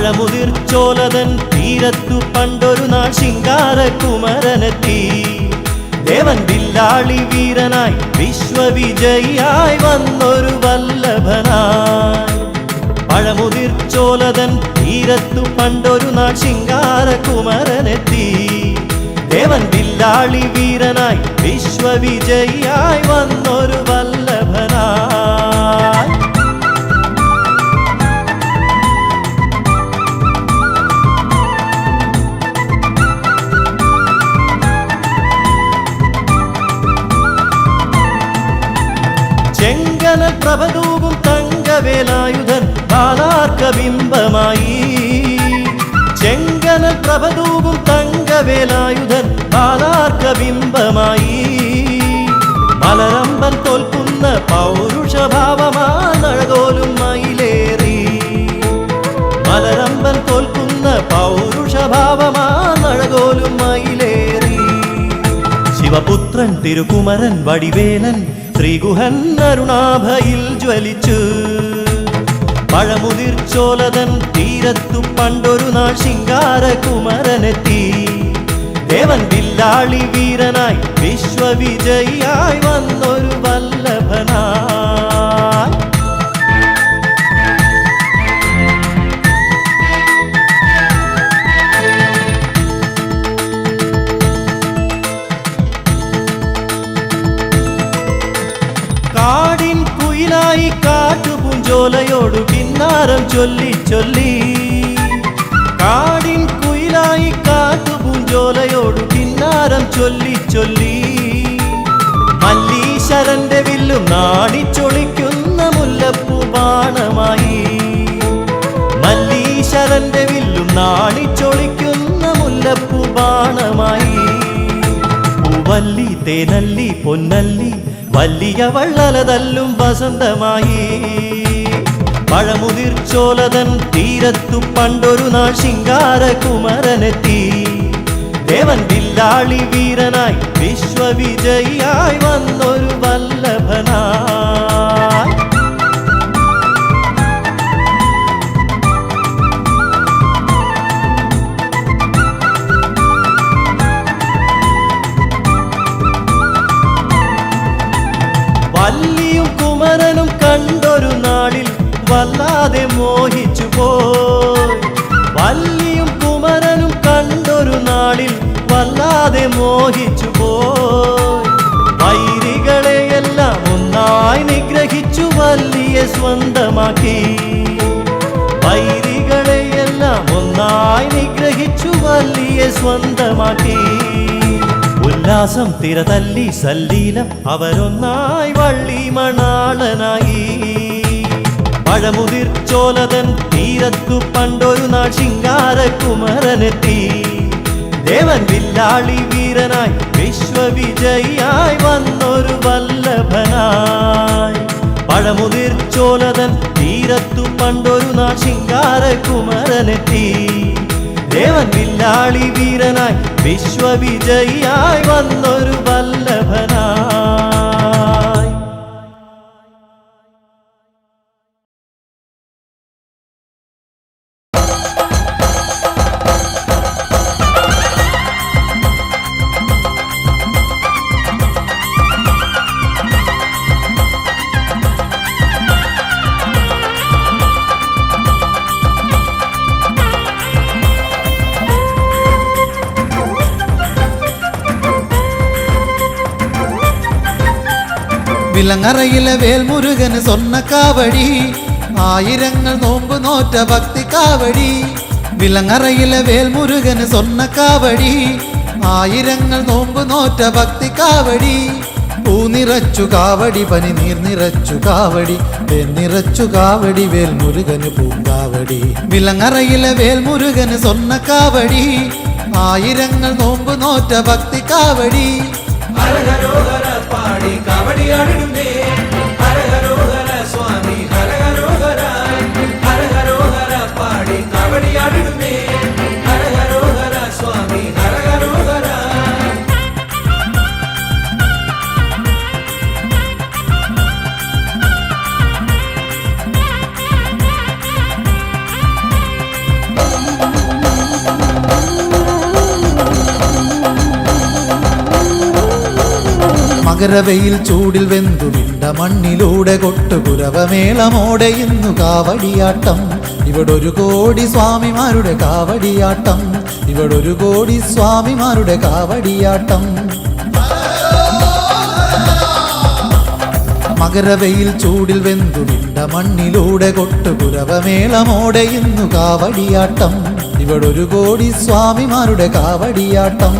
പഴമുതിർച്ചോലതൻ തീരത്തു പണ്ടൊരു നാൾ ശിങ്കാരകുമരനെത്തി. ദേവൻ വില്ലാളി വീരനായി വിശ്വവിജയിയായി വന്നൊരു വല്ലഭനായി. പഴമുതിർച്ചോലതൻ തീരത്തു പണ്ടൊരു നാൾ ശിങ്കാരകുമരനെത്തി. ദേവൻ വില്ലാളി വീരനായി വിശ്വവിജയിയായി വന്നൊരു വല്ലഭനായി. ചെങ്കനൽ പ്രഭതൂകും തങ്കവേലായുധൻ ബാലാർക്കബിംബമായി. ചെങ്കനൽ പ്രഭതൂകും തങ്കവേലായുധൻ ബാലാർക്കബിംബമായി. മലരമ്പൻ തോൽക്കുന്ന പൗരുഷഭാവമാനഴകോലും മയിലേറി. മലരമ്പൻ തോൽക്കുന്ന പൗരുഷഭാവമാനഴകോലും മയിലേറി. ശിവപുത്രൻ തിരുകുമരൻ വടിവേലൻ ശ്രീഗുഹൻ അരുണാഭയിൽ ജ്വലിച്ചു. പഴമുതിർച്ചോലതൻ തീരത്തു പണ്ടൊരു നാൾ ശിങ്കാരകുമരനെത്തി. ദേവൻ വില്ലാളി വീരനായി വിശ്വവിജയിയായി വന്നൊരു വല്ലഭനായി. കുയിലായി കാട്ടുപൂഞ്ചോലയോടു കിന്നാരം ചൊല്ലി ചൊല്ലി കാടിൻ കുയിലായി കാട്ടുപൂഞ്ചോലയോടു കിന്നാരം ചൊല്ലി ചൊല്ലി മല്ലീശ്വരന്റെ വില്ലും നാടിച്ചൊളിക്കുന്ന മുല്ലപ്പൂ ബാണമായി മല്ലീശ്വരന്റെ വില്ലും നാടിച്ചൊളിക്കുന്ന മുല്ലപ്പൂ ബാണമായി പൂവല്ലി തേനല്ലി പൊന്നല്ലി വലിയ വള്ളല തല്ലും വസന്തമായി പഴമുതിർച്ചോലതൻ തീരത്തു പണ്ടൊരു നാൾ ശിങ്കാരകുമരനെത്തി ദേവൻ വില്ലാളി വീരനായി വിശ്വവിജയിയായി വന്നൊരു വല്ലഭനായി വല്ലിയും കുമരനും കണ്ടൊരു നാളിൽ വല്ലാതെ മോഹിച്ചു പോയി വല്ലിയും കുമരനും കണ്ടൊരു നാളിൽ വല്ലാതെ മോഹിച്ചു പോയി വൈരികളെയെല്ലാം ഒന്നായി നിഗ്രഹിച്ചു വല്ലിയെ സ്വന്തമാക്കി വൈരികളെയെല്ലാം ഒന്നായി നിഗ്രഹിച്ചു വല്ലിയെ സ്വന്തമാക്കി ഉല്ലാസം തിരതല്ലി സല്ലീലം അവരൊന്നായി വള്ളി മണാളനായി പഴമുതിർച്ചോലതൻ തീരത്തു പണ്ടൊരു നാൾ ശിങ്കാരകുമരനെത്തി ദേവൻ വില്ലാളി വീരനായി വിശ്വവിജയിയായി വന്നൊരു വല്ലഭനായി പഴമുതിർച്ചോലതൻ തീരത്തു പണ്ടൊരു നാൾ ശിങ്കാരകുമരനെത്തി ദേവൻ വില്ലാളി വീരനായി വിശ്വവിജയിയായി വന്നൊരു വല്ലഭനായി വിലങ്ങറയിലെ വേൽമുരുകന് സ്വർണ്ണ കാവടി ആയിരങ്ങൾ നോമ്പ് നോറ്റ ഭക്തി കാവടി വിലങ്ങറയിലെ വേൽമുരുകന് സ്വർണ്ണ കാവടി ആയിരങ്ങൾ നോമ്പ് നോറ്റ ഭക്തി കാവടി പൂ നിറച്ചു കാവടി പനി നീർ നിറച്ചു കാവടി തേൻ നിറച്ചു കാവടി വേൽമുരുകന് പൂങ്കാവടി വിലങ്ങറയിലെ വേൽമുരുകന് സ്വർണ്ണ കാവടി ആയിരങ്ങൾ നോമ്പ് നോറ്റ ഭക്തി കാവടി ഹരഹരോഹര പാടി കാവടിയാടിടുന്നേ ഹരഹരോഹര സ്വാമി ഹരഹരോഹര ഹരഹരോഹര പാടി കാവടിയാടിടുന്നേ ഹരഹരോഹര സ്വാമി ഹരഹരോഹര മകരവെയിൽ ചൂടിൽ വെന്തു വിണ്ട മണ്ണിലൂടെ കൊട്ടുകുരവമേളമോടെ ഇന്നു കാവടിയാട്ടം ഇവിടൊരു കോടി സ്വാമിമാരുടെ കാവടിയാട്ടം ഇവിടൊരു കോടി സ്വാമിമാരുടെ കാവടിയാട്ടം മകരവെയിൽ ചൂടിൽ വെന്തു വിണ്ട മണ്ണിലൂടെ കൊട്ടുകുരവമേളമോടെ ഇന്നു കാവടിയാട്ടം ഇവിടൊരു കോടി സ്വാമിമാരുടെ കാവടിയാട്ടം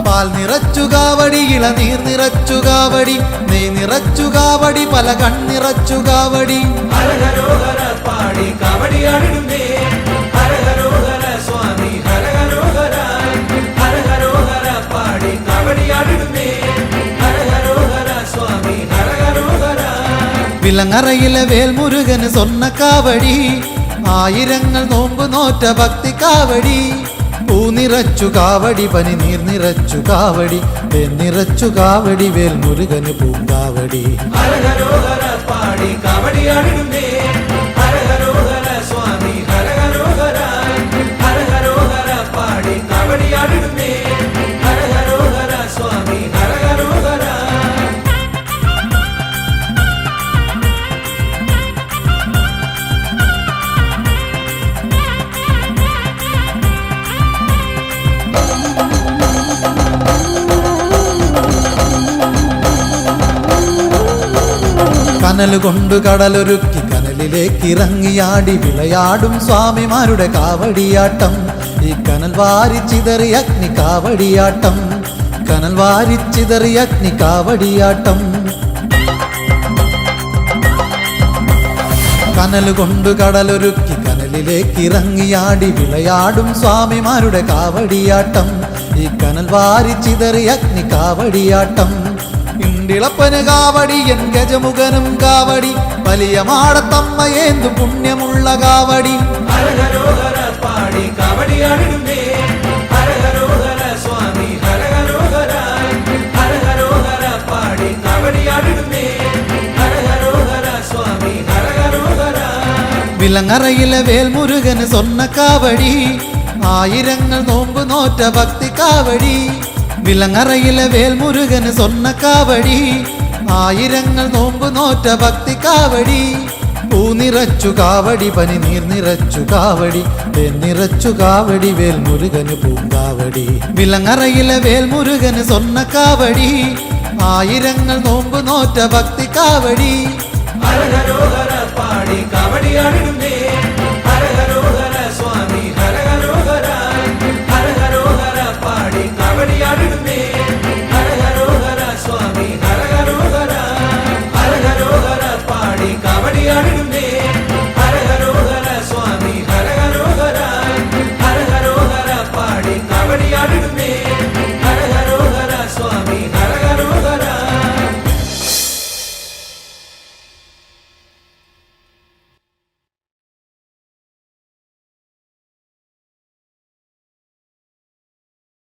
പാൽ നിറച്ചു കാവടി ഇളനീർ നിറച്ചു കാവടി നെയ് നിറച്ചു കാവടി പല കണ്ണിറച്ചു കാവടി ഹരഹരോഹര പാടി കാവടിയാടിടുന്നേ ഹരഹരോഹര സ്വാമി ഹരഹരോഹര ഹരഹരോഹര പാടി കാവടിയാടിടുന്നേ ഹരഹരോഹര സ്വാമി ഹരഹരോഹര വിലങ്ങറയിലെ വേൽമുരുകന് സ്വർണ്ണ കാവടി ആയിരങ്ങൾ നോമ്പ് നോറ്റ ഭക്തി കാവടി പൂ നിറച്ചു കാവടി പനി നീർ നിറച്ചു കാവടി തേൻ നിറച്ചു കാവടി വേൽമുരുകന് പൂങ്കാവടി ഹരഹരോഹര പാടി കാവടിയാടിടുന്നേ ഹരഹരോഹര സ്വാമി ഹരഹരോഹര ഹരഹരോഹര പാടി കാവടിയാടിടുന്നേ ഹരഹരോഹര സ്വാമി ഹരഹരോഹര കനലുകൊണ്ടു കടലൊരുക്കി കനലിലേക്ക് ഇറങ്ങിയാടി വിളയാടും സ്വാമിമാരുടെ കാവടിയാട്ടം ഈ കനൽ വാരിച്ചിതറി അഗ്നി കാവടിയാട്ടം കനൽ വാരിച്ചിതറി അഗ്നി കാവടിയാട്ടം കനലുകൊണ്ടു കടലൊരുക്കി കനലിലേക്ക് ഇറങ്ങിയാടി വിളയാടും സ്വാമിമാരുടെ കാവടിയാട്ടം ഈ കനൽ വാരിച്ചിതറി അഗ്നി കാവടിയാട്ടം ഇണ്ടിളപ്പന് കാവടി എൻ ഗജമുഖനും കാവടി വലിയ മാടത്തമ്മയേന്തു പുണ്യമുള്ള കാവടി ഹരഹരോഹര പാടി കാവടിയാടിടുന്നേ ഹരഹരോഹര സ്വാമി ഹരഹരോഹര ഹരഹരോഹര പാടി കാവടിയാടിടുന്നേ ഹരഹരോഹര സ്വാമി ഹരഹരോഹര വിലങ്ങറയിലെ വേൽമുരുകന് സ്വർണ്ണക്കാവടി ആയിരങ്ങൾ നോമ്പ് നോറ്റ ഭക്തി കാവടി വിലങ്ങറയിലെ വേൽമുരുകന് സ്വർണ്ണക്കാവടി ആയിരങ്ങൾ നോമ്പ് നോറ്റ ഭക്തി കാവടി പൂ നിറച്ചു കാവടി പനി നീർ നിറച്ചു കാവടി തേൻ നിറച്ചു കാവടി വേൽമുരുകന് പൂങ്കാവടി വിലങ്ങറയിലെ വേൽമുരുകന് സ്വർണ്ണക്കാവടി ആയിരങ്ങൾ നോമ്പ് നോറ്റ ഭക്തി കാവടി ഹരഹരോഹര പാടി കാവടിയാടിടുന്നേ ഹരഹരോഹര സ്വാമി ഹരഹരോഹര ഹരഹരോഹര പാടി കാവടിയാടിടുന്നേ ഹരഹരോഹര സ്വാമി ഹരഹരോഹര ഹരഹരോഹര പാടി കാവടിയാടിടുന്നേ